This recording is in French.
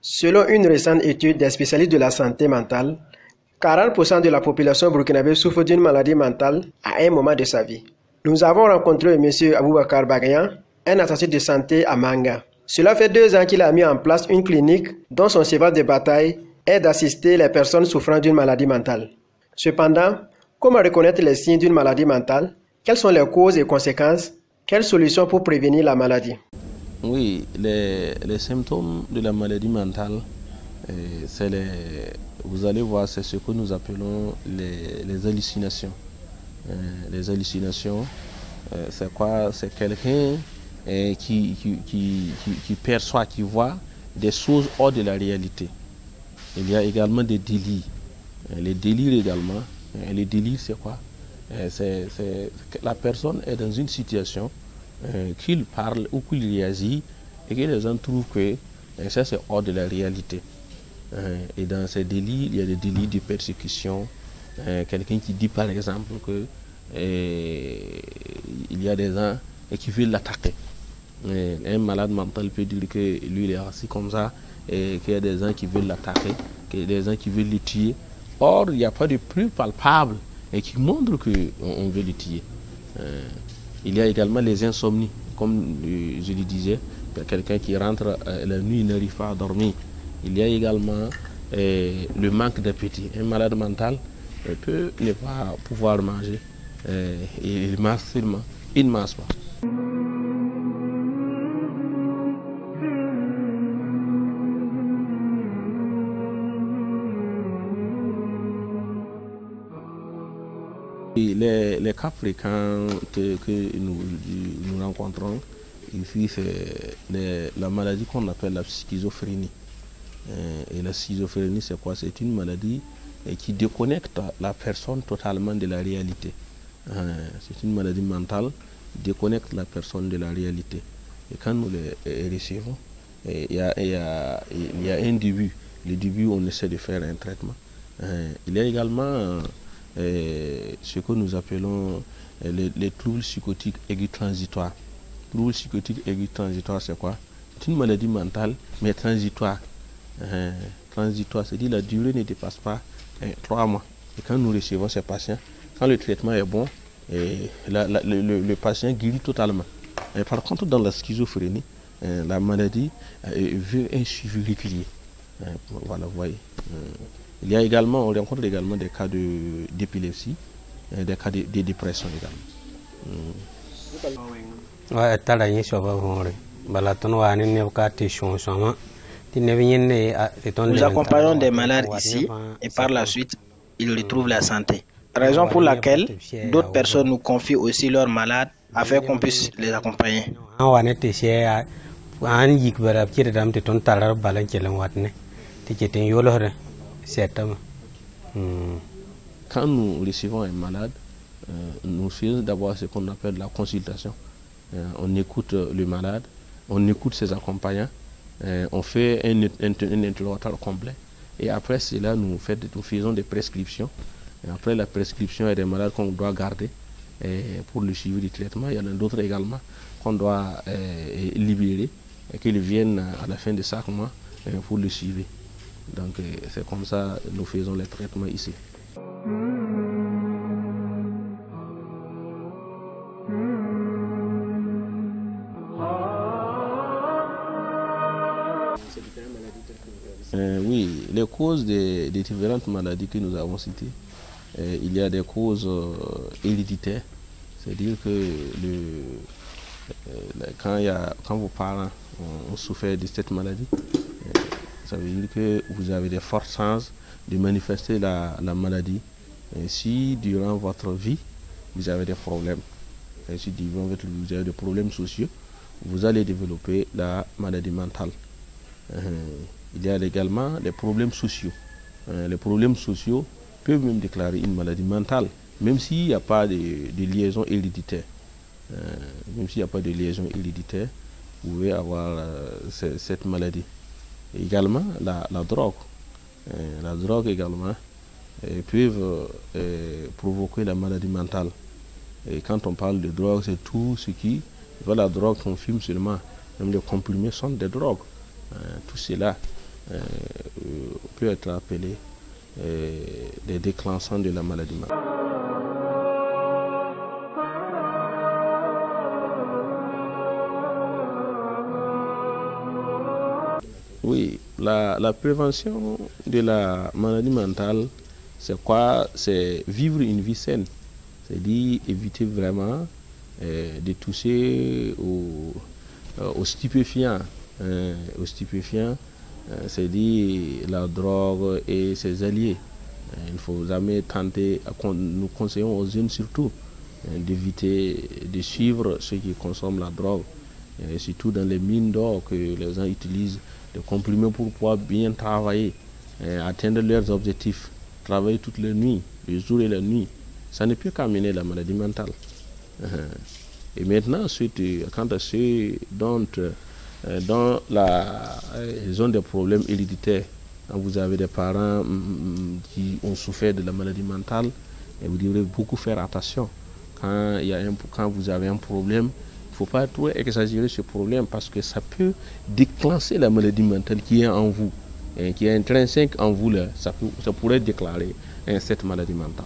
Selon une récente étude des spécialistes de la santé mentale, 40% de la population burkinabé souffre d'une maladie mentale à un moment de sa vie. Nous avons rencontré M. Aboubakar Bagayan, un associé de santé à Manga. Cela fait 2 ans qu'il a mis en place une clinique dont son cheval de bataille est d'assister les personnes souffrant d'une maladie mentale. Cependant, comment reconnaître les signes d'une maladie mentale? Quelles sont les causes et conséquences? Quelles solutions pour prévenir la maladie? Oui, les symptômes de la maladie mentale, vous allez voir, c'est ce que nous appelons les hallucinations. Les hallucinations, c'est quoi? C'est quelqu'un qui perçoit, qui voit des choses hors de la réalité. Il y a également des délires. Les délires également. Les délires, c'est quoi? C'est que la personne est dans une situation qu'il parle ou qu'il réagit et que les gens trouvent que ça c'est hors de la réalité. Et dans ces délits, il y a des délits de persécution. Quelqu'un qui dit par exemple que il y a des gens qui veulent l'attaquer. Un malade mental peut dire que lui il est assis comme ça et qu'il y a des gens qui veulent l'attaquer, qu'il y a des gens qui veulent le tuer. Or, il n'y a pas de preuve palpable et qui montre qu'on veut le tuer. Il y a également les insomnies, comme je le disais, quelqu'un qui rentre la nuit, il n'arrive pas à dormir. Il y a également le manque d'appétit. Un malade mental peut ne pas pouvoir manger. Il mange seulement, il ne mange pas. Les cas fréquents que nous rencontrons ici, c'est la maladie qu'on appelle la schizophrénie. Et la schizophrénie, c'est quoi? C'est une maladie qui déconnecte la personne totalement de la réalité. C'est une maladie mentale qui déconnecte la personne de la réalité. Et quand nous les recevons, il y a un début. Le début, on essaie de faire un traitement. Il y a également ce que nous appelons les troubles psychotiques aigus transitoires. Troubles psychotiques aigus transitoires, c'est quoi? C'est une maladie mentale, mais transitoire. Transitoire, c'est-à-dire la durée ne dépasse pas 3 mois. Et quand nous recevons ces patients, quand le traitement est bon, le patient guérit totalement. Et par contre, dans la schizophrénie, la maladie veut un suivi régulier. Voilà, vous voyez. Il y a également, on rencontre également des cas d'épilepsie, des cas de dépression également. Nous accompagnons des malades ici et par la suite, ils retrouvent la santé. Raison pour laquelle d'autres personnes nous confient aussi leurs malades afin qu'on puisse les accompagner. Quand nous recevons un malade, nous faisons d'abord ce qu'on appelle la consultation. On écoute le malade, on écoute ses accompagnants, on fait un interrogatoire complet. Et après cela, nous faisons des prescriptions. Et après la prescription, il y a des malades qu'on doit garder pour le suivi du traitement. Il y en a d'autres également qu'on doit libérer et qu'ils viennent à la fin de chaque mois pour le suivi. Donc c'est comme ça que nous faisons les traitements ici. Oui, les causes des différentes maladies que nous avons citées, il y a des causes héréditaires, c'est-à-dire que quand vos parents ont souffert de cette maladie, ça veut dire que vous avez des fortes chances de manifester la maladie. Et si durant votre vie, vous avez des problèmes, et si durant votre vie, vous avez des problèmes sociaux, vous allez développer la maladie mentale. Il y a également les problèmes sociaux. Les problèmes sociaux peuvent même déclarer une maladie mentale, même s'il n'y a pas de liaison héréditaire. Même s'il n'y a pas de liaison héréditaire, vous pouvez avoir cette maladie. Et également la drogue. La drogue également peuvent provoquer la maladie mentale. Et quand on parle de drogue, c'est tout ce qui... La drogue qu'on fume seulement, même les comprimés sont des drogues. Tout cela peut être appelé des déclenchants de la maladie mentale. Oui, la prévention de la maladie mentale, c'est quoi? C'est vivre une vie saine. C'est-à-dire éviter vraiment de toucher aux stupéfiants. C'est-à-dire la drogue et ses alliés. Il ne faut jamais tenter, nous conseillons aux jeunes surtout, d'éviter de suivre ceux qui consomment la drogue. Et surtout dans les mines d'or que les gens utilisent des comprimés pour pouvoir bien travailler, atteindre leurs objectifs, travailler toutes les nuits, les jours et les nuits. Ça ne peut qu'amener la maladie mentale. Et maintenant, quant à ceux dont ils ont des problèmes héréditaires, quand vous avez des parents qui ont souffert de la maladie mentale, et vous devrez beaucoup faire attention. Quand vous avez un problème, il ne faut pas trop exagérer ce problème parce que ça peut déclencher la maladie mentale qui est en vous, qui est intrinsèque en vous. Ça pourrait déclarer cette maladie mentale.